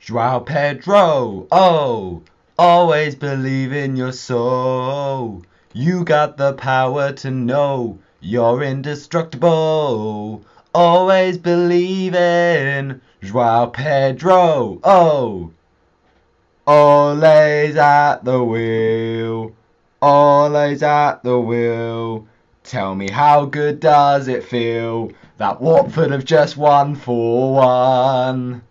Joao Pedro, oh, always believe in your soul. You got the power to know you're indestructible. Always believe in Joao Pedro, oh, always at the wheel, always at the wheel. Tell me, how good does it feel that Watford have just won 4-1?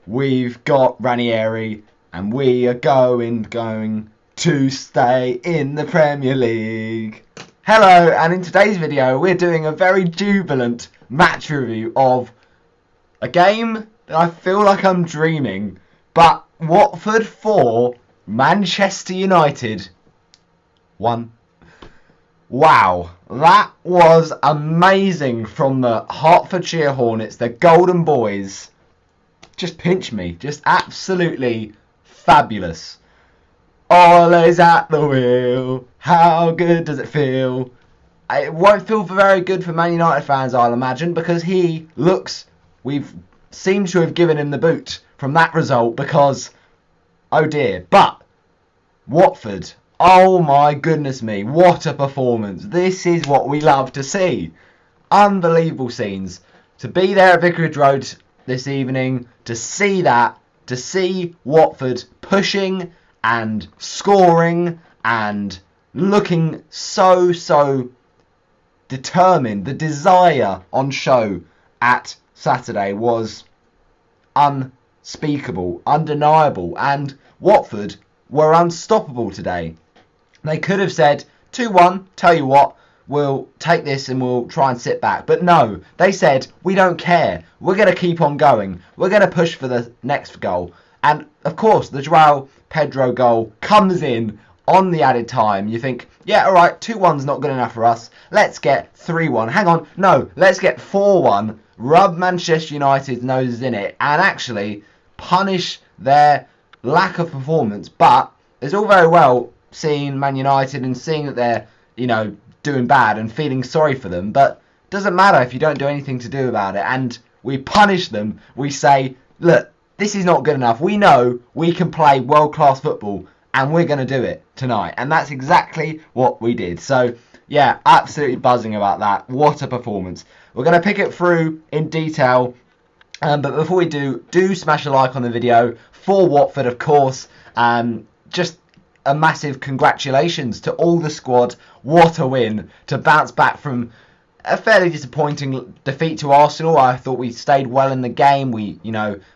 We've got Ranieri and we are going to stay in the Premier League. Hello, and in today's video we're doing a very jubilant match review of a game that I feel like I'm dreaming, but Watford 4, Manchester United 1. Wow, that was amazing from the Hertfordshire Hornets, the Golden Boys. Just pinch me, just absolutely fabulous. Always at the wheel, how good does it feel? It won't feel very good for Man United fans, I'll imagine, because we've seemed to have given him the boot from that result because, oh dear. But Watford, oh my goodness me, what a performance. This is what we love to see. Unbelievable scenes. To be there at Vicarage Road this evening, to see that, to see Watford pushing and scoring and looking so determined. The desire on show at Saturday was unspeakable, undeniable, and Watford were unstoppable today. They could have said 2-1, tell you what, we'll take this and we'll try and sit back. But no, they said, we don't care. We're going to keep on going. We're going to push for the next goal. And, of course, the Joao Pedro goal comes in on the added time. You think, yeah, all right, 2-1's not good enough for us. Let's get 3-1. Hang on, no, let's get 4-1. Rub Manchester United's noses in it and actually punish their lack of performance. But it's all very well seeing Man United and seeing that they're, doing bad and feeling sorry for them, but it doesn't matter if you don't do anything to do about it. And we punish them. We say, look, this is not good enough. We know we can play world-class football and we're going to do it tonight. And that's exactly what we did. So, yeah, absolutely buzzing about that. What a performance. We're going to pick it through in detail. But before we do smash a like on the video for Watford, of course. Just a massive congratulations to all the squad. What a win to bounce back from a fairly disappointing defeat to Arsenal. I thought we stayed well in the game. We,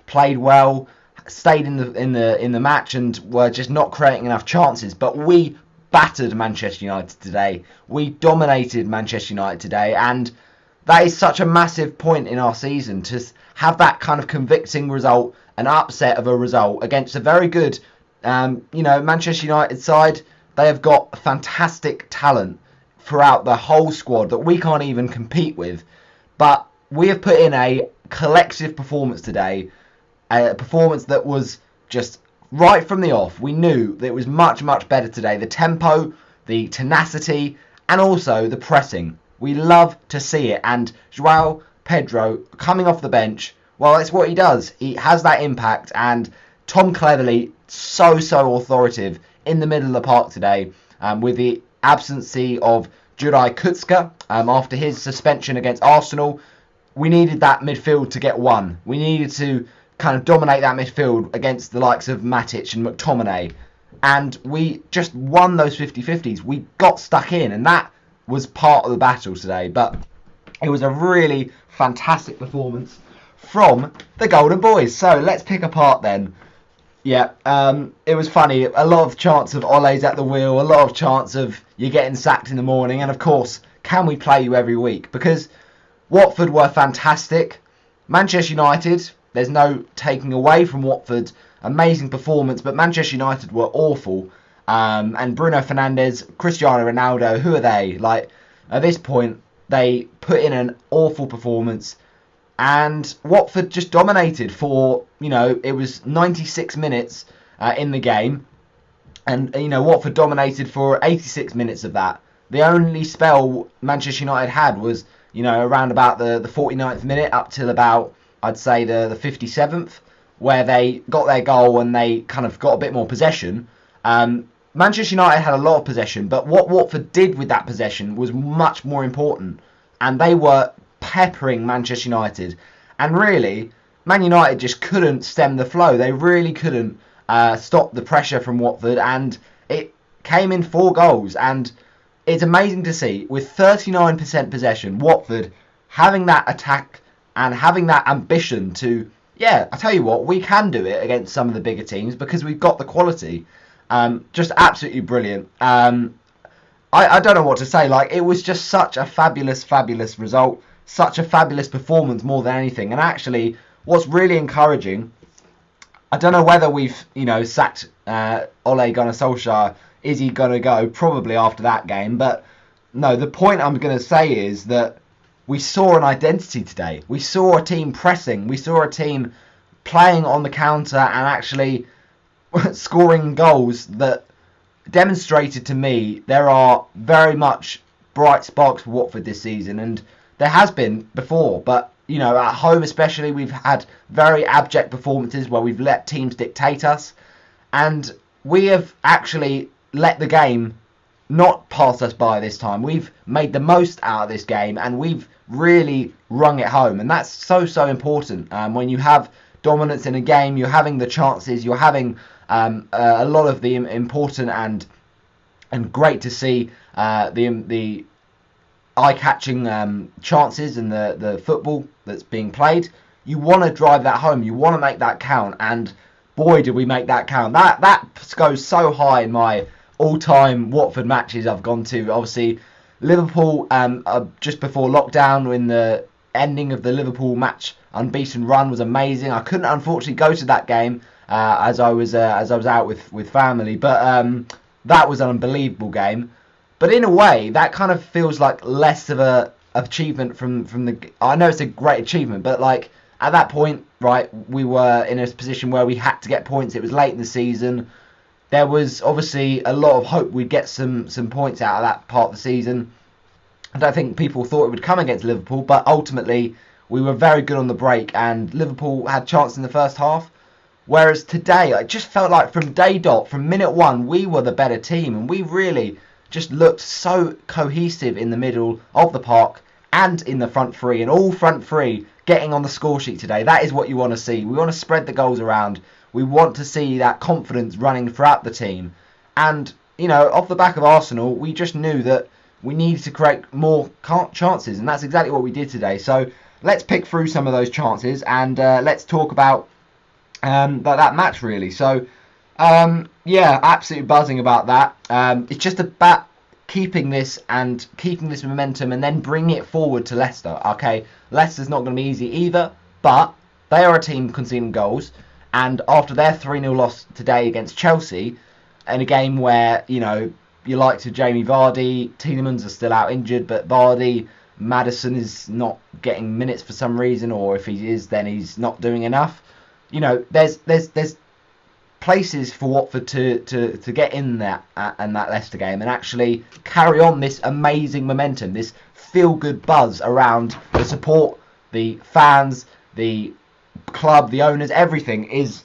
played well, stayed in the match, and were just not creating enough chances. But we battered Manchester United today. We dominated Manchester United today, and that is such a massive point in our season to have that kind of convicting result, an upset of a result against a very good Manchester United side. They have got fantastic talent throughout the whole squad that we can't even compete with. But we have put in a collective performance today, a performance that was just right from the off. We knew that it was much better today. The tempo, the tenacity, and also the pressing. We love to see it. And Joao Pedro coming off the bench, well, it's what he does. He has that impact, and Tom Cleverley, so authoritative in the middle of the park today, with the absence of Juraj Kucka after his suspension against Arsenal. We needed that midfield to get one. We needed to kind of dominate that midfield against the likes of Matic and McTominay. And we just won those 50-50s. We got stuck in, and that was part of the battle today. But it was a really fantastic performance from the Golden Boys. So let's pick apart then. Yeah, it was funny. A lot of chance of Ole's at the wheel, a lot of chance of you getting sacked in the morning, and of course, can we play you every week? Because Watford were fantastic. Manchester United, there's no taking away from Watford's amazing performance, but Manchester United were awful. And Bruno Fernandes, Cristiano Ronaldo, who are they? Like, at this point, they put in an awful performance. And Watford just dominated for, it was 96 minutes in the game. And, Watford dominated for 86 minutes of that. The only spell Manchester United had was, around about the 49th minute up till about, I'd say, the 57th. where they got their goal and they kind of got a bit more possession. Manchester United had a lot of possession, but what Watford did with that possession was much more important, and they were peppering Manchester United. And really, Man United just couldn't stem the flow. They really couldn't stop the pressure from Watford, and it came in 4 goals. And it's amazing to see, with 39% possession, Watford having that attack and having that ambition to, yeah, I tell you what, we can do it against some of the bigger teams because we've got the quality. Just absolutely brilliant. I don't know what to say. Like, it was just such a fabulous result, such a fabulous performance more than anything. And actually, what's really encouraging, I don't know whether we've, sacked Ole Gunnar Solskjaer. Is he going to go? Probably after that game. But no, the point I'm going to say is that we saw an identity today. We saw a team pressing. We saw a team playing on the counter and actually scoring goals that demonstrated to me there are very much bright sparks for Watford this season, and there has been before, but at home especially, we've had very abject performances where we've let teams dictate us, and we have actually let the game not pass us by this time. We've made the most out of this game, and we've really rung it home, and that's so important. When you have dominance in a game, you're having the chances, you're having a lot of the important and great to see the eye-catching chances in the football that's being played. You want to drive that home. You want to make that count, and boy, did we make that count. That goes so high in my all-time Watford matches I've gone to. Obviously, Liverpool just before lockdown, when the ending of the Liverpool match unbeaten run was amazing. I couldn't unfortunately go to that game as I was out with family, but that was an unbelievable game. But in a way, that kind of feels like less of a achievement from the. I know it's a great achievement, but like at that point, right, we were in a position where we had to get points. It was late in the season. There was obviously a lot of hope we'd get some points out of that part of the season. I don't think people thought it would come against Liverpool, but ultimately we were very good on the break, and Liverpool had chance in the first half. Whereas today, I just felt like from day dot, from minute one, we were the better team, and we really just looked so cohesive in the middle of the park and in the front three, and all front three getting on the score sheet today. That is what you want to see. We want to spread the goals around. We want to see that confidence running throughout the team. And, off the back of Arsenal, we just knew that we needed to create more chances, and that's exactly what we did today. So let's pick through some of those chances, and let's talk about that match, really. So, absolutely buzzing about that. It's just about keeping this momentum and then bringing it forward to Leicester. Okay, Leicester's not going to be easy either, but they are a team conceding goals. And after their 3-0 loss today against Chelsea, in a game where, you like to Jamie Vardy, Tielemans are still out injured, but Vardy, Maddison is not getting minutes for some reason, or if he is, then he's not doing enough. There's places for Watford to get in that Leicester game and actually carry on this amazing momentum, this feel-good buzz around the support, the fans, the club, the owners, everything is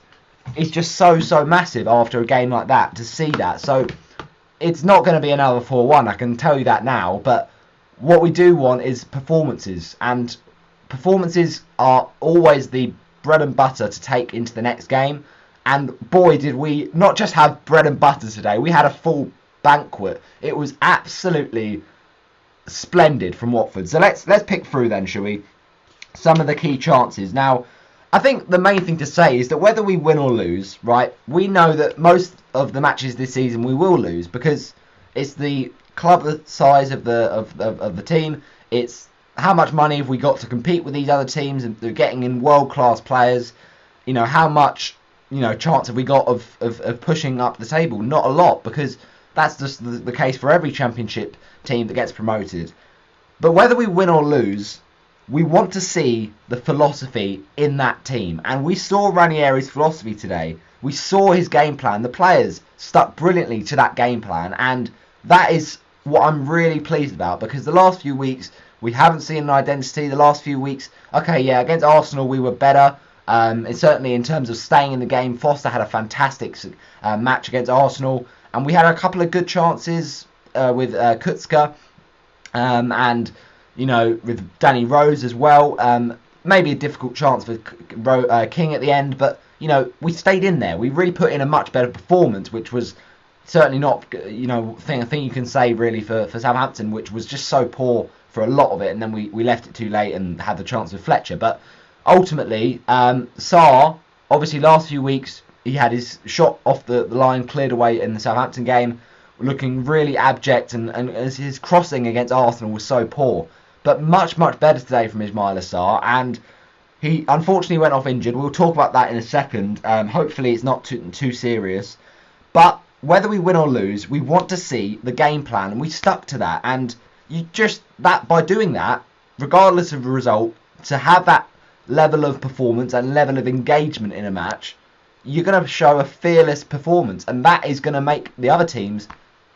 just so massive after a game like that, to see that. So it's not going to be another 4-1, I can tell you that now, but what we do want is performances, and performances are always the bread and butter to take into the next game. And boy, did we not just have bread and butter today, we had a full banquet. It was absolutely splendid from Watford. So let's pick through then, shall we, some of the key chances. Now, I think the main thing to say is that whether we win or lose, right, we know that most of the matches this season we will lose, because it's the club size of the team. It's how much money have we got to compete with these other teams, and they're getting in world-class players. How much chance have we got of pushing up the table? Not a lot, because that's just the case for every championship team that gets promoted. But whether we win or lose, we want to see the philosophy in that team. And we saw Ranieri's philosophy today. We saw his game plan. The players stuck brilliantly to that game plan. And that is what I'm really pleased about, because the last few weeks we haven't seen an identity. The last few weeks, against Arsenal we were better. And certainly in terms of staying in the game, Foster had a fantastic match against Arsenal, and we had a couple of good chances with Kutska, and with Danny Rose as well. Maybe a difficult chance for King at the end, but we stayed in there. We really put in a much better performance, which was certainly not thing you can say really for Southampton, which was just so poor for a lot of it, and then we left it too late and had the chance with Fletcher. But ultimately, Sarr, obviously last few weeks he had his shot off the line cleared away in the Southampton game, looking really abject, and his crossing against Arsenal was so poor. But much better today from Ismaila Sarr, and he unfortunately went off injured. We'll talk about that in a second. Hopefully it's not too serious. But whether we win or lose, we want to see the game plan, and we stuck to that. And by doing that, regardless of the result, to have that level of performance and level of engagement in a match, you're going to show a fearless performance, and that is going to make the other teams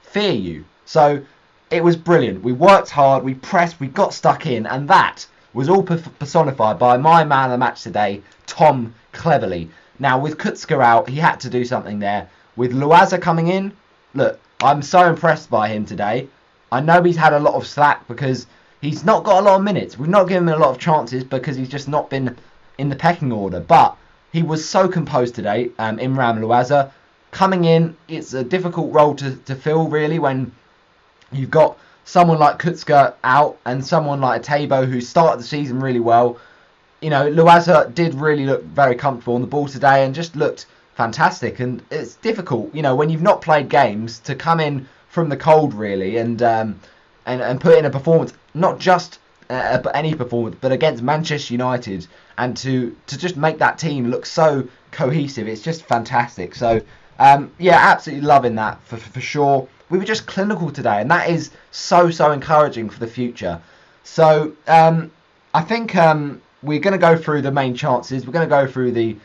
fear you. So it was brilliant. We worked hard, we pressed, we got stuck in, and that was all personified by my man of the match today, Tom Cleverley. Now, with Kutska out, he had to do something there. With Luaza coming in, look, I'm so impressed by him today. I know he's had a lot of slack because he's not got a lot of minutes. We've not given him a lot of chances because he's just not been in the pecking order. But he was so composed today, Imran Luaza. Coming in, it's a difficult role to fill, really, when you've got someone like Kutska out and someone like Tabo who started the season really well. Luaza did really look very comfortable on the ball today and just looked fantastic. And it's difficult, when you've not played games, to come in from the cold, really, and put in a performance, not just any performance, but against Manchester United, and to just make that team look so cohesive. It's just fantastic. So, absolutely loving that for sure. We were just clinical today, and that is so encouraging for the future. So I think we're going to go through the main chances. We're going to go through the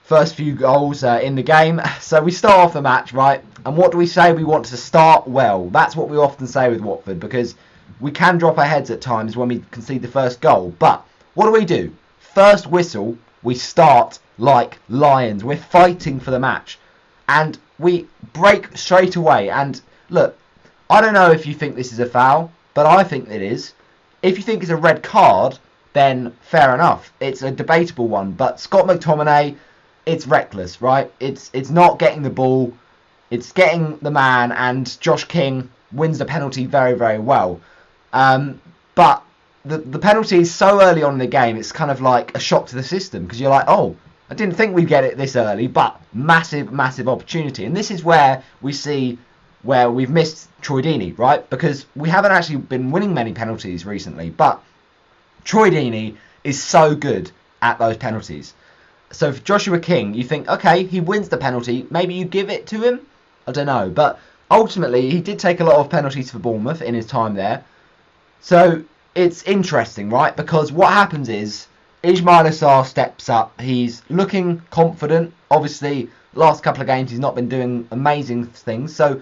first few goals in the game. So we start off the match, right? And what do we say? We want to start well. That's what we often say with Watford, because we can drop our heads at times when we concede the first goal. But what do? First whistle, we start like lions. We're fighting for the match, and we break straight away. And look, I don't know if you think this is a foul, but I think it is. If you think it's a red card, then fair enough. It's a debatable one. But Scott McTominay, it's reckless, right? It's not getting the ball. It's getting the man, and Josh King wins the penalty very, very well. But the penalty is so early on in the game, it's kind of like a shock to the system, because you're like, oh, I didn't think we'd get it this early, but massive opportunity. And this is where we see where we've missed Troy Deeney, right? Because we haven't actually been winning many penalties recently, but Troy Deeney is so good at those penalties. So for Joshua King, you think, okay, he wins the penalty, maybe you give it to him? I don't know, but ultimately he did take a lot of penalties for Bournemouth in his time there. So it's interesting, right? Because what happens is Ismaila Sarr steps up. He's looking confident. Obviously, last couple of games he's not been doing amazing things. So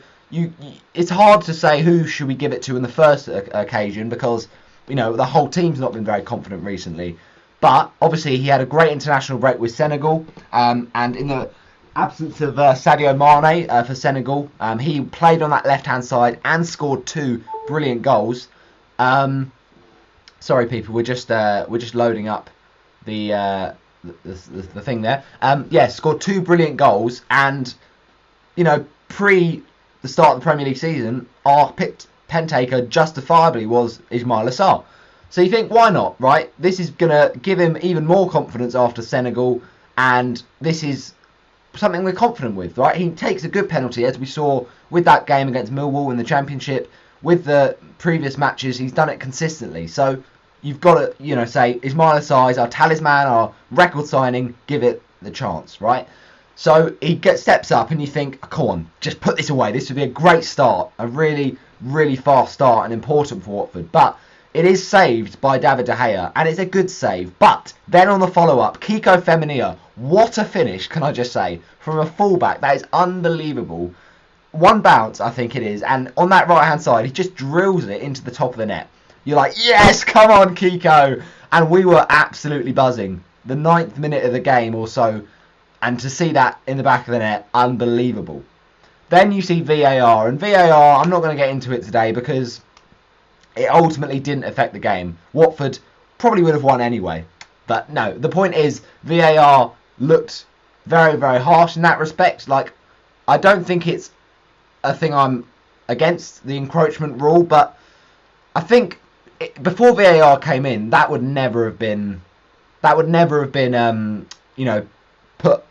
it's hard to say who should we give it to in the first occasion, because the whole team's not been very confident recently. But obviously he had a great international break with Senegal, and in the absence of Sadio Mane for Senegal, he played on that left-hand side and scored 2 brilliant goals. Sorry, people, we're just loading up the thing there. Scored 2 brilliant goals, and pre the start of the Premier League season, our picked pen taker justifiably was Ismaila Sarr. So you think, why not, right? This is going to give him even more confidence after Senegal, and this is something we're confident with, right? He takes a good penalty, as we saw with that game against Millwall in the Championship. With the previous matches, he's done it consistently. So you've got to, say, Ismaila Sarr is our talisman, our record signing, give it the chance, right? So he steps up, and you think, come on, just put this away. This would be a great start, a really, really fast start, and important for Watford. But it is saved by David De Gea, and it's a good save. But then on the follow-up, Kiko Femenia, what a finish, can I just say, from a fullback. That is unbelievable. One bounce, I think it is, and on that right-hand side, he just drills it into the top of the net. You're like, yes, come on, Kiko. And we were absolutely buzzing. the 9th minute of the game or so, and to see that in the back of the net, unbelievable. Then you see VAR, and VAR, I'm not going to get into it today because it ultimately didn't affect the game. Watford probably would have won anyway. But no, the point is VAR looked very, very harsh in that respect. Like, I don't think it's a thing I'm against, the encroachment rule, but I think before VAR came in, that would never have been put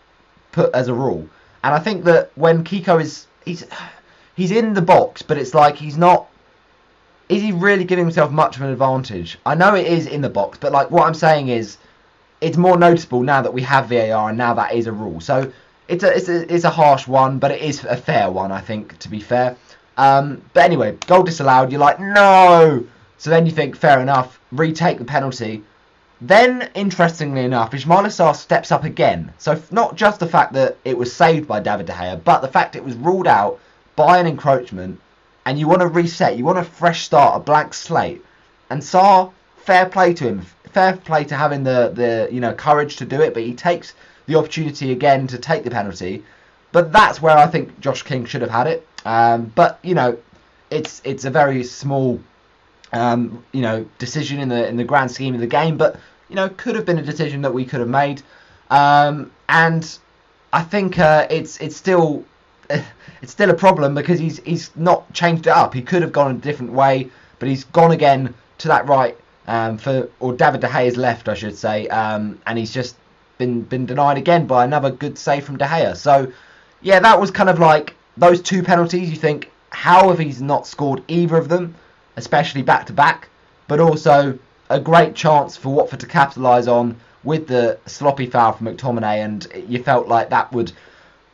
as a rule. And I think that when Kiko he's in the box, but it's like he's not. Is he really giving himself much of an advantage? I know it is in the box, but like what I'm saying is, it's more noticeable now that we have VAR and now that is a rule. So it's a harsh one, but it is a fair one, I think, to be fair. But anyway, goal disallowed. You're like, no. So then you think, fair enough, retake the penalty. Then, interestingly enough, Ismail Assar steps up again. So not just the fact that it was saved by David De Gea, but the fact it was ruled out by an encroachment, and you want to reset, you want a fresh start, a blank slate. And Sarr, fair play to him, fair play to having the courage to do it, but he takes the opportunity again to take the penalty. But that's where I think Josh King should have had it. But it's a very small decision in the grand scheme of the game, but could have been a decision that we could have made. And I think it's still a problem because he's not changed it up. He could have gone a different way, but he's gone again to that right or David De Gea's left, I should say, and he's just been denied again by another good save from De Gea. So yeah, that was kind of like those two penalties. You think, how have he's not scored either of them, especially back to back? But also a great chance for Watford to capitalise on with the sloppy foul from McTominay, and you felt like that would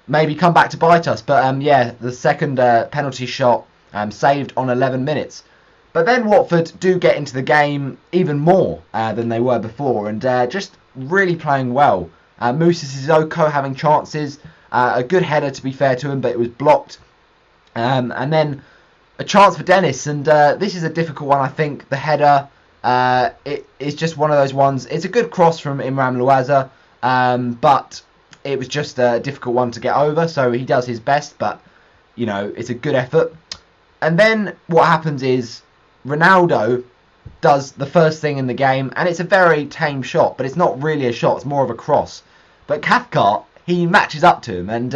maybe come back to bite us. But the second penalty shot saved on 11 minutes. But then Watford do get into the game even more than they were before, and just really playing well. Moussa Sissoko having chances, a good header to be fair to him, but it was blocked. And then a chance for Dennis, and this is a difficult one, I think. The header, it is just one of those ones. It's a good cross from Imran Louaza, but it was just a difficult one to get over, so he does his best, but it's a good effort. And then what happens is Ronaldo does the first thing in the game, and it's a very tame shot, but it's not really a shot, it's more of a cross. But Cathcart, he matches up to him, and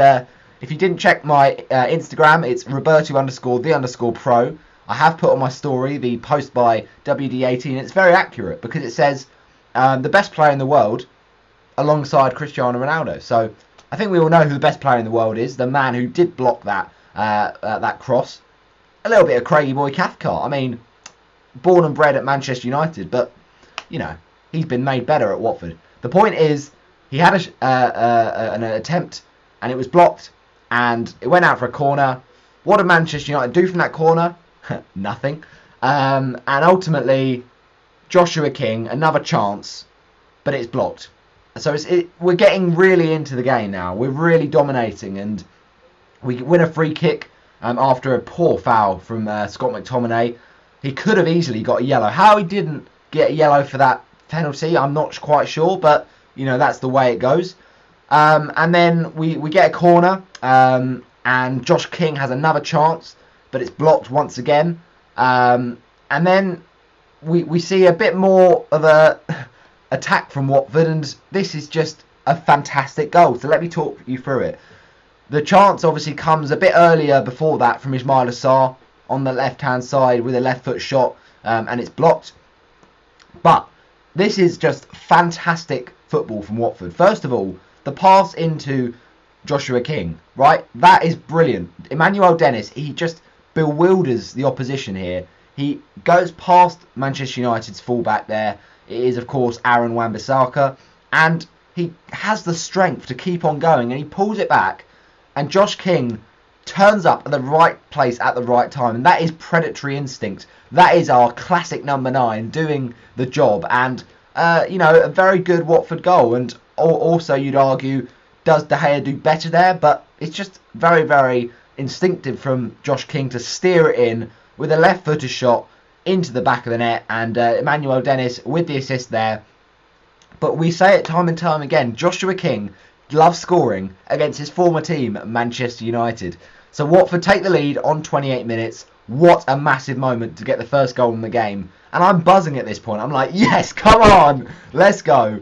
if you didn't check my Instagram, it's Roberto_the_pro. I have put on my story the post by WD18, and it's very accurate because it says the best player in the world alongside Cristiano Ronaldo. So I think we all know who the best player in the world is, the man who did block that cross. A little bit of Craigie boy Cathcart. I mean, born and bred at Manchester United, but he's been made better at Watford. The point is, he had an attempt, and it was blocked, and it went out for a corner. What did Manchester United do from that corner? Nothing. And ultimately, Joshua King, another chance, but it's blocked. So we're getting really into the game now. We're really dominating, and we win a free kick after a poor foul from Scott McTominay. He could have easily got a yellow. How he didn't get a yellow for that penalty, I'm not quite sure, but that's the way it goes. And then we get a corner, and Josh King has another chance, but it's blocked once again. And then we see a bit more of a attack from Watford, and this is just a fantastic goal. So let me talk you through it. The chance obviously comes a bit earlier before that from Ismail Assar on the left-hand side with a left foot shot, and it's blocked. But this is just fantastic football from Watford. First of all, the pass into Joshua King, right? That is brilliant. Emmanuel Dennis, he just bewilders the opposition here. He goes past Manchester United's fullback there. It is, of course, Aaron Wan-Bissaka, and he has the strength to keep on going, and he pulls it back, and Josh King turns up at the right place at the right time, and that is predatory instinct. That is our classic number 9 doing the job, and a very good Watford goal. And also, you'd argue, does De Gea do better there? But it's just very, very instinctive from Josh King to steer it in with a left-footed shot into the back of the net, and Emmanuel Dennis with the assist there. But we say it time and time again, Joshua King loves scoring against his former team, Manchester United. So Watford take the lead on 28 minutes. What a massive moment to get the first goal in the game. And I'm buzzing at this point. I'm like, yes, come on, let's go.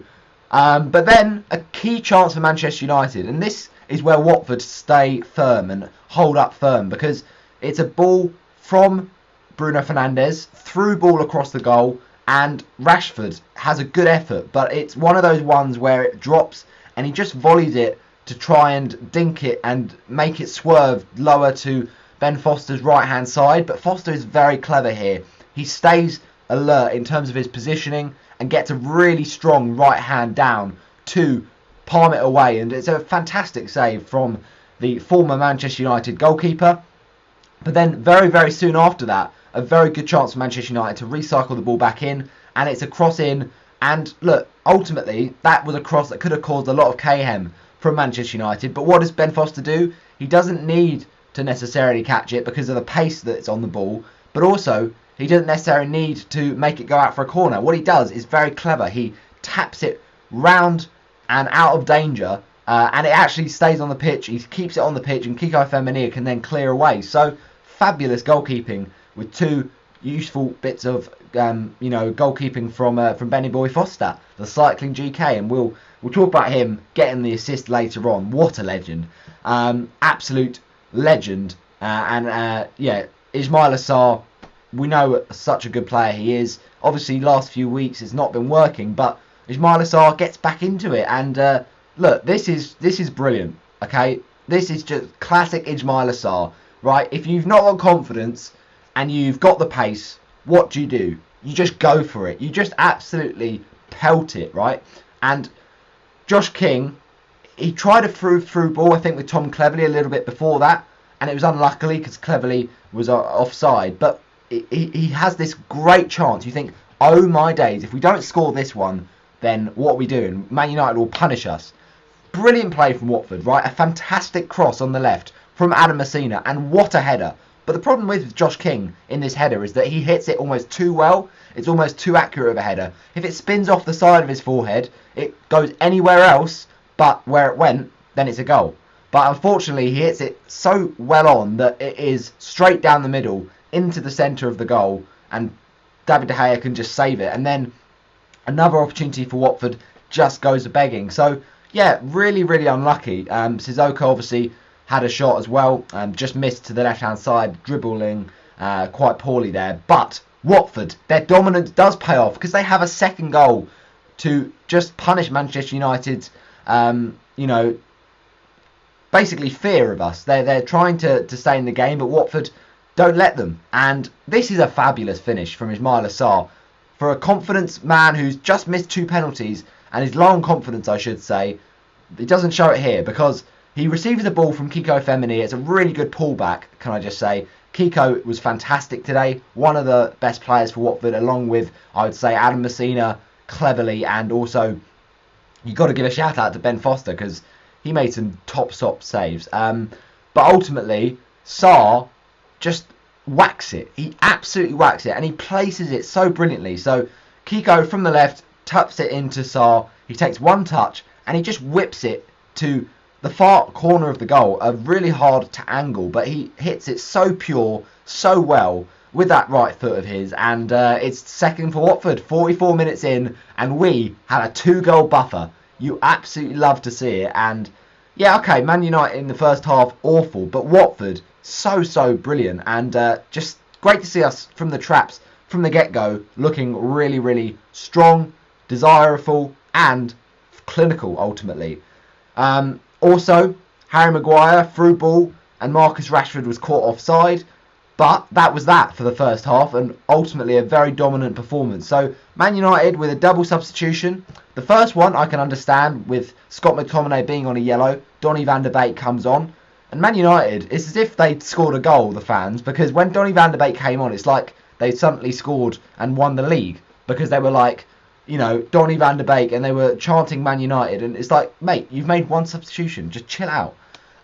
But then a key chance for Manchester United. And this is where Watford stay firm and hold up firm, because it's a ball from Bruno Fernandes, through ball across the goal, and Rashford has a good effort, but it's one of those ones where it drops and he just volleys it to try and dink it and make it swerve lower to Ben Foster's right hand side. But Foster is very clever here. He stays alert in terms of his positioning and gets a really strong right hand down to palm it away, and it's a fantastic save from the former Manchester United goalkeeper. But then very, very soon after that, a very good chance for Manchester United to recycle the ball back in, and it's a cross in. And look, ultimately, that was a cross that could have caused a lot of mayhem from Manchester United. But what does Ben Foster do? He doesn't need to necessarily catch it because of the pace that's on the ball, but also he doesn't necessarily need to make it go out for a corner. What he does is very clever. He taps it round and out of danger, and it actually stays on the pitch. He keeps it on the pitch, and Kiko Femenia can then clear away. So fabulous goalkeeping with two useful bits of goalkeeping from Benny Boy Foster, the cycling GK, and we'll talk about him getting the assist later on. What a legend, absolute legend, and Ismail Assar, we know such a good player he is. Obviously, last few weeks it's not been working, but Ismail Assar gets back into it, and look, this is brilliant. Okay, this is just classic Ismail Assar, right? If you've not got confidence and you've got the pace, what do? You just go for it. You just absolutely pelt it, right? And Josh King, he tried a through ball, I think, with Tom Cleverley a little bit before that, and it was unluckily because Cleverley was offside. But he has this great chance. You think, oh my days, if we don't score this one, then what are we doing? Man United will punish us. Brilliant play from Watford, right? A fantastic cross on the left from Adam Messina, and what a header. But the problem with Josh King in this header is that he hits it almost too well. It's almost too accurate of a header. If it spins off the side of his forehead, it goes anywhere else but where it went, then it's a goal. But unfortunately, he hits it so well on that it is straight down the middle into the centre of the goal, and David De Gea can just save it. And then another opportunity for Watford just goes a begging. So, yeah, really, really unlucky. Sissoko obviously had a shot as well, just missed to the left-hand side, dribbling quite poorly there. But Watford, their dominance does pay off because they have a second goal to just punish Manchester United's, basically fear of us. They're trying to stay in the game, but Watford don't let them. And this is a fabulous finish from Ismail Assar. For a confidence man who's just missed 2 penalties and is low on confidence, I should say, he doesn't show it here because he receives the ball from Kiko Femenia. It's a really good pullback, can I just say. Kiko was fantastic today. One of the best players for Watford, along with, I would say, Adam Messina, Cleverley, and also you've got to give a shout out to Ben Foster because he made some top saves. But ultimately, Sarr just whacks it. He absolutely whacks it, and he places it so brilliantly. So Kiko from the left taps it into Sarr. He takes one touch and he just whips it to the far corner of the goal. Really hard to angle, but he hits it so pure, so well with that right foot of his. And it's second for Watford, 44 minutes in, and we had a 2-goal buffer. You absolutely love to see it. And yeah, okay, Man United in the first half, awful, but Watford, so brilliant. And just great to see us from the traps, from the get-go, looking really, really strong, desirable, and clinical, ultimately. Also, Harry Maguire, through ball, and Marcus Rashford was caught offside. But that was that for the first half, and ultimately a very dominant performance. So, Man United with a double substitution. The first one I can understand, with Scott McTominay being on a yellow. Donny van de Beek comes on. And Man United, it's as if they'd scored a goal, the fans, because when Donny van de Beek came on, it's like they suddenly scored and won the league. Because they were like, Donny van de Beek, and they were chanting Man United. And it's like, mate, you've made one substitution. Just chill out.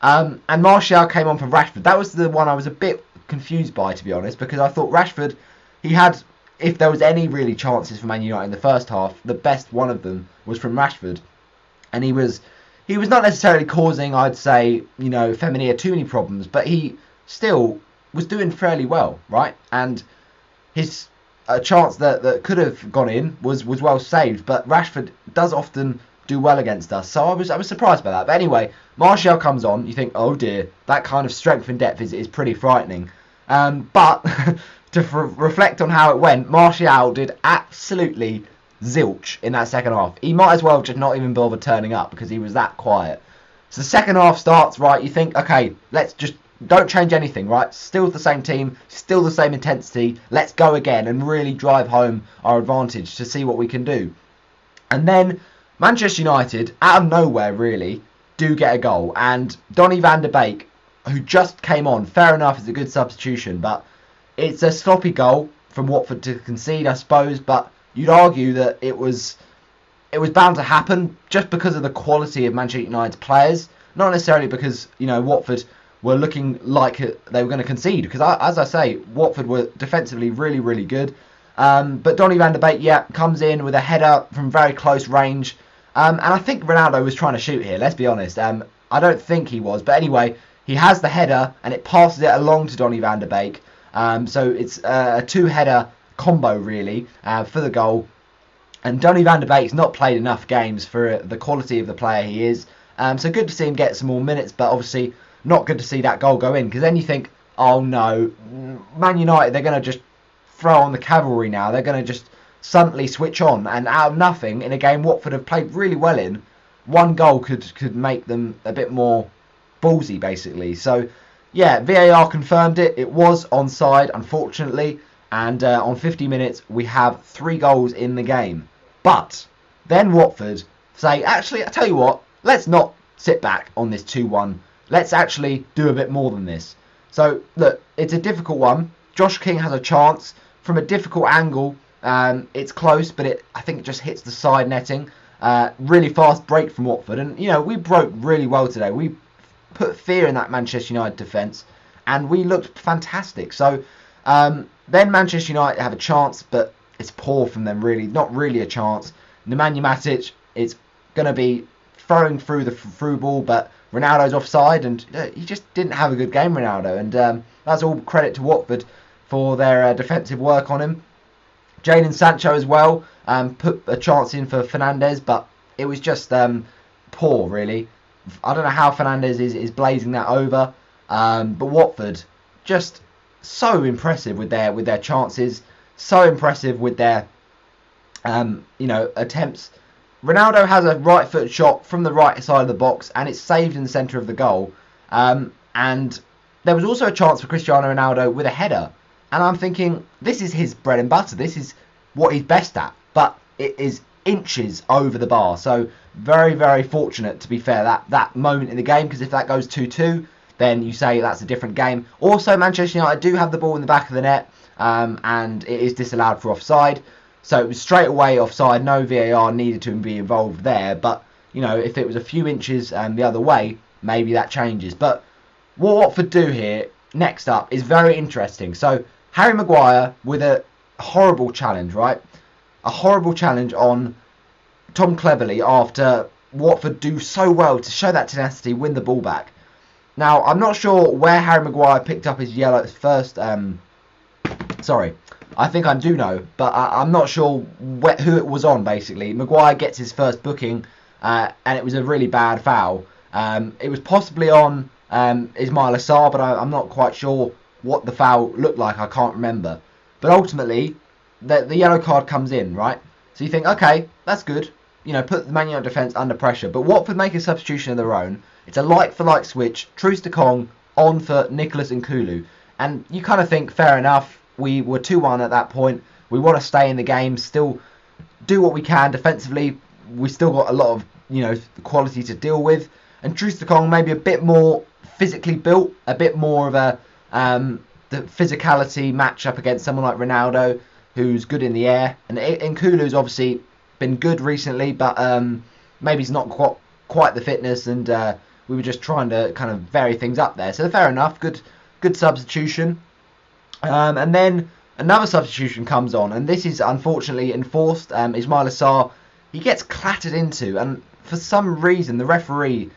And Martial came on for Rashford. That was the one I was a bit confused by, to be honest, because I thought Rashford, he had if there was any really chances for Man United in the first half, the best one of them was from Rashford, and he was not necessarily causing, I'd say, Feminine too many problems, but he still was doing fairly well, right? And his chance that could have gone in was well saved, but Rashford does often do well against us, so I was surprised by that. But anyway, Martial comes on. You think, oh dear, that kind of strength and depth is pretty frightening. But to reflect on how it went, Martial did absolutely zilch in that second half. He might as well just not even bother turning up because he was that quiet. So the second half starts, right? You think, okay, let's just don't change anything, right? Still the same team, still the same intensity. Let's go again and really drive home our advantage to see what we can do. And then Manchester United, out of nowhere really, do get a goal. And Donny van de Beek, who just came on, fair enough, is a good substitution, but it's a sloppy goal from Watford to concede, I suppose. But you'd argue that it was bound to happen just because of the quality of Manchester United's players, not necessarily because Watford were looking like they were going to concede. Because as I say, Watford were defensively really, really good. But Donny van de Beek, comes in with a header from very close range. And I think Ronaldo was trying to shoot here, let's be honest. I don't think he was. But anyway, he has the header and it passes it along to Donny van de Beek. So it's a two-header combo, really, for the goal. And Donny van de Beek's not played enough games for the quality of the player he is. So good to see him get some more minutes, but obviously not good to see that goal go in. Because then you think, oh no, Man United, they're going to just throw on the cavalry now. They're going to just suddenly switch on, and out of nothing, in a game Watford have played really well in, one goal could make them a bit more ballsy, basically. So yeah, VAR confirmed it. It was onside, unfortunately, and on 50 minutes we have 3 goals in the game. But then Watford say, actually, I tell you what, let's not sit back on this 2-1. Let's actually do a bit more than this. So look, it's a difficult one. Josh King has a chance from a difficult angle. It's close, but I think it just hits the side netting. Really fast break from Watford, and we broke really well today. We put fear in that Manchester United defence, and we looked fantastic. So then Manchester United have a chance, but it's poor from them, really. Not really a chance. Nemanja Matic is going to be throwing through the through ball, but Ronaldo's offside, and he just didn't have a good game, Ronaldo. And that's all credit to Watford for their defensive work on him. Jadon Sancho as well put a chance in for Fernandes, but it was just poor, really. I don't know how Fernandes is blazing that over, but Watford just so impressive with their chances, so impressive with their attempts. Ronaldo has a right foot shot from the right side of the box, and it's saved in the centre of the goal. And there was also a chance for Cristiano Ronaldo with a header. And I'm thinking, this is his bread and butter. This is what he's best at. But it is inches over the bar. So very, very fortunate, to be fair, that moment in the game. Because if that goes 2-2, then you say that's a different game. Also, Manchester United do have the ball in the back of the net. And it is disallowed for offside. So it was straight away offside. No VAR needed to be involved there. But, if it was a few inches the other way, maybe that changes. But what Watford do here, next up, is very interesting. So Harry Maguire with a horrible challenge, right? A horrible challenge on Tom Cleverley after Watford do so well to show that tenacity, win the ball back. Now, I'm not sure where Harry Maguire picked up his yellow first. Sorry, I think I do know, but I'm not sure who it was on, basically. Maguire gets his first booking, and it was a really bad foul. It was possibly on Ismail Assar, but I'm not quite sure what the foul looked like. I can't remember. But ultimately, the yellow card comes in, right? So you think, okay, that's good. Put the Man United defence under pressure. But Watford make a substitution of their own. It's a like-for-like switch. Troost-Ekong on for Nicholas Nkulu. And you kind of think, fair enough. We were 2-1 at that point. We want to stay in the game, still do what we can defensively. We still got a lot of, quality to deal with. And Troost-Ekong maybe a bit more physically built, a bit more of a the physicality match up against someone like Ronaldo, who's good in the air. And Nkulu's obviously been good recently, but maybe he's not quite the fitness, and we were just trying to kind of vary things up there. So fair enough, good substitution. And then another substitution comes on, and this is unfortunately enforced. Ismail Assar, he gets clattered into, and for some reason the referee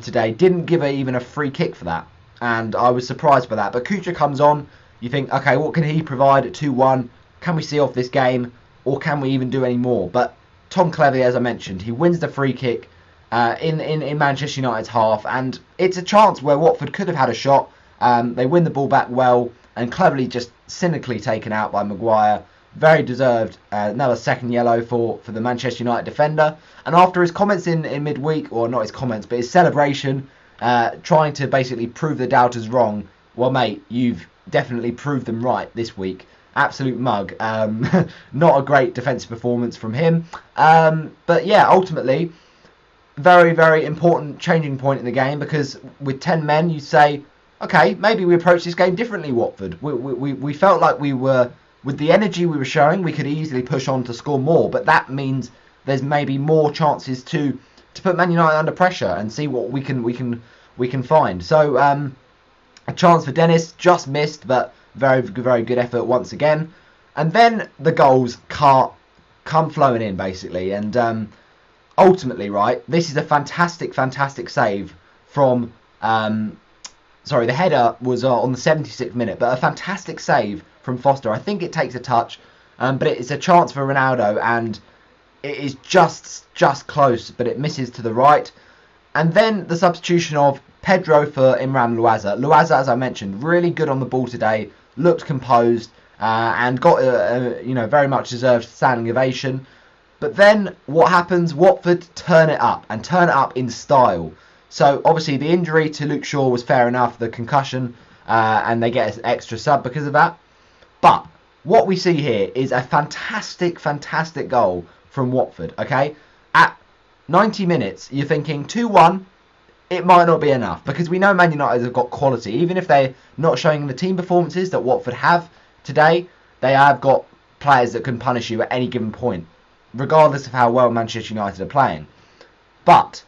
today didn't give even a free kick for that, and I was surprised by that. But Kucha comes on. You think, okay, what can he provide at 2-1? Can we see off this game, or can we even do any more? But Tom Cleverley, as I mentioned, he wins the free kick in Manchester United's half, and it's a chance where Watford could have had a shot. They win the ball back well, and Cleverley just cynically taken out by Maguire. Very deserved another second yellow for the Manchester United defender. And after his comments in midweek, or not his comments, but his celebration, trying to basically prove the doubters wrong, well, mate, you've definitely proved them right this week. Absolute mug. Not a great defensive performance from him. But yeah, ultimately, very, very important changing point in the game, because with 10 men, you say, okay, maybe we approach this game differently, Watford. We felt like we were, with the energy we were showing, we could easily push on to score more, but that means there's maybe more chances to put Man United under pressure and see what we can find. So a chance for Dennis, just missed, but very, very good effort once again. And then the goals come flowing in, basically, and ultimately, right, this is a fantastic save from... the header was on the 76th minute, but a fantastic save from Foster. I think it takes a touch, but it's a chance for Ronaldo, and it is just close, but it misses to the right. And then the substitution of Pedro for Imran Louaza. Louaza, as I mentioned, really good on the ball today, looked composed, and got a very much deserved standing ovation. But then what happens? Watford turn it up, and turn it up in style. So obviously the injury to Luke Shaw was fair enough, the concussion, and they get an extra sub because of that. But what we see here is a fantastic goal from Watford, okay? At 90 minutes, you're thinking 2-1, it might not be enough, because we know Man United have got quality. Even if they're not showing the team performances that Watford have today, they have got players that can punish you at any given point, regardless of how well Manchester United are playing. But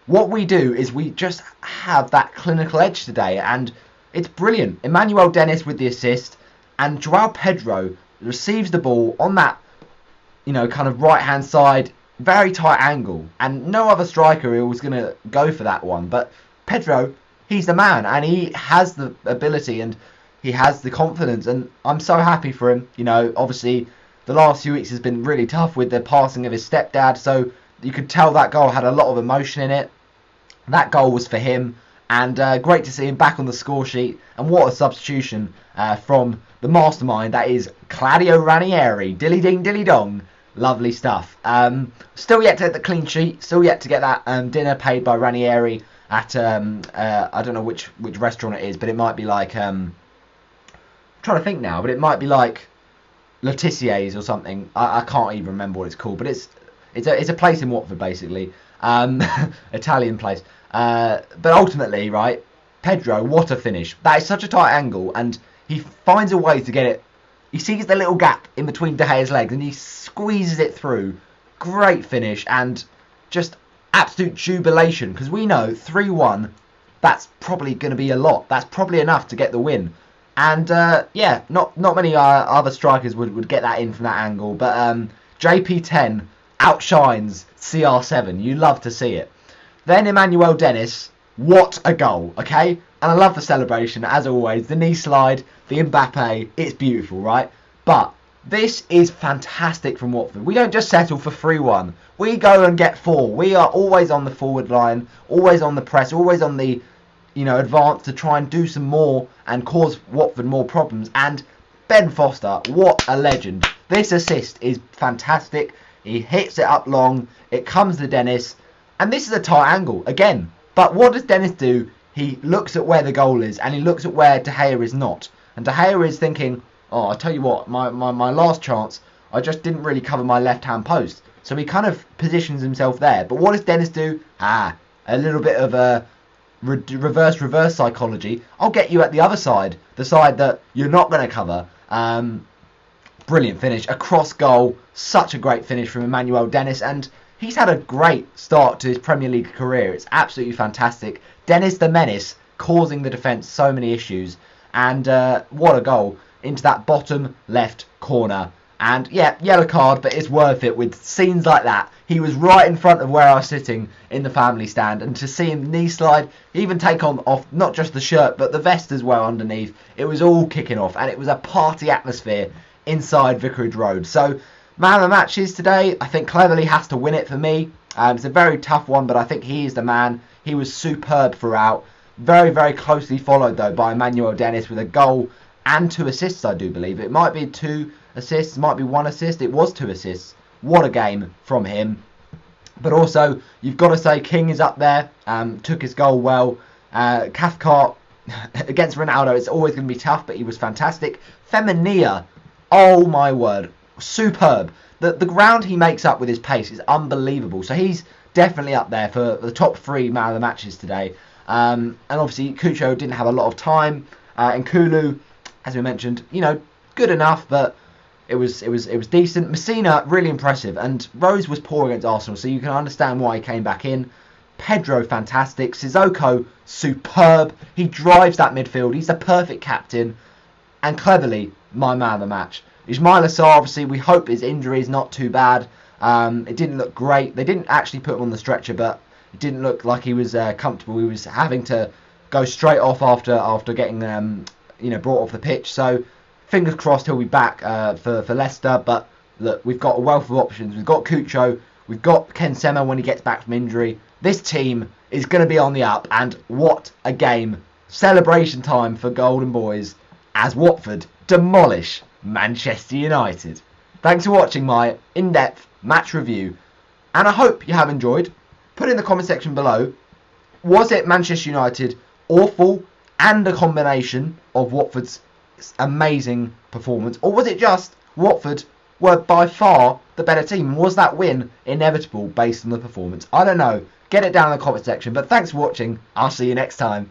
what we do is we just have that clinical edge today, and it's brilliant. Emmanuel Dennis with the assist, and Joao Pedro receives the ball on that, kind of right-hand side, very tight angle, and no other striker was going to go for that one. But Pedro, he's the man, and he has the ability, and he has the confidence, and I'm so happy for him. Obviously, the last few weeks has been really tough with the passing of his stepdad, so you could tell that goal had a lot of emotion in it. That goal was for him, and great to see him back on the score sheet. And what a substitution from the mastermind that is Claudio Ranieri. Dilly ding, dilly dong. Lovely stuff. Still yet to get the clean sheet. Still yet to get that dinner paid by Ranieri at I don't know which restaurant it is, but it might be like I'm trying to think now, but it might be like Letizier's or something. I can't even remember what it's called, but it's a place in Watford, basically. Italian place. But ultimately, right, Pedro, what a finish. That is such a tight angle, and he finds a way to get it. He sees the little gap in between De Gea's legs, and he squeezes it through. Great finish, and just absolute jubilation, because we know 3-1, that's probably going to be a lot. That's probably enough to get the win. And not many other strikers would get that in from that angle, but JP10 outshines CR7. You love to see it. Then Emmanuel Dennis, what a goal, okay? And I love the celebration, as always. The knee slide, the Mbappe, it's beautiful, right? But this is fantastic from Watford. We don't just settle for 3-1. We go and get 4. We are always on the forward line, always on the press, always on the advance to try and do some more and cause Watford more problems. And Ben Foster, what a legend. This assist is fantastic. He hits it up long. It comes to Dennis. And this is a tight angle, again. But what does Dennis do? He looks at where the goal is, and he looks at where De Gea is not. And De Gea is thinking, oh, I'll tell you what, my last chance, I just didn't really cover my left-hand post. So he kind of positions himself there. But what does Dennis do? A little bit of a reverse psychology. I'll get you at the other side, the side that you're not going to cover. Brilliant finish, a cross goal, such a great finish from Emmanuel Dennis, and he's had a great start to his Premier League career. It's absolutely fantastic. Dennis the Menace causing the defence so many issues, and what a goal. into that bottom left corner. And yeah, yellow card, but it's worth it with scenes like that. He was right in front of where I was sitting in the family stand, and to see him knee slide, even take off not just the shirt but the vest as well underneath, it was all kicking off, and it was a party atmosphere inside Vicarage Road. So man of the match is today. I think Cleverley has to win it for me. It's a very tough one, but I think he is the man. He was superb throughout. Very, very closely followed though by Emmanuel Dennis with a goal and 2 assists, I do believe. It might be 2 assists, might be 1 assist. It was 2 assists. What a game from him. But also, you've got to say King is up there. Took his goal well. Cathcart against Ronaldo, it's always going to be tough, but he was fantastic. Femenia, oh my word, superb. The ground he makes up with his pace is unbelievable. So he's definitely up there for the top 3 man of the matches today. And obviously, Cucho didn't have a lot of time. And Kulu, as we mentioned, good enough, but it was decent. Messina, really impressive, and Rose was poor against Arsenal, so you can understand why he came back in. Pedro, fantastic. Sissoko, superb. He drives that midfield. He's the perfect captain. And Cleverley, my man of the match. Ismail Assar, obviously, we hope his injury is not too bad. It didn't look great. They didn't actually put him on the stretcher, but it didn't look like he was comfortable. He was having to go straight off after getting brought off the pitch. So fingers crossed he'll be back for Leicester. But look, we've got a wealth of options. We've got Cucho. We've got Ken Sema when he gets back from injury. This team is going to be on the up. And what a game. Celebration time for Golden Boys as Watford demolish Manchester United. Thanks for watching my in-depth match review. And I hope you have enjoyed. Put in the comment section below. Was it Manchester United awful and a combination of Watford's amazing performance, or was it just Watford were by far the better team? And was that win inevitable based on the performance? I don't know. Get it down in the comment section. But thanks for watching. I'll see you next time.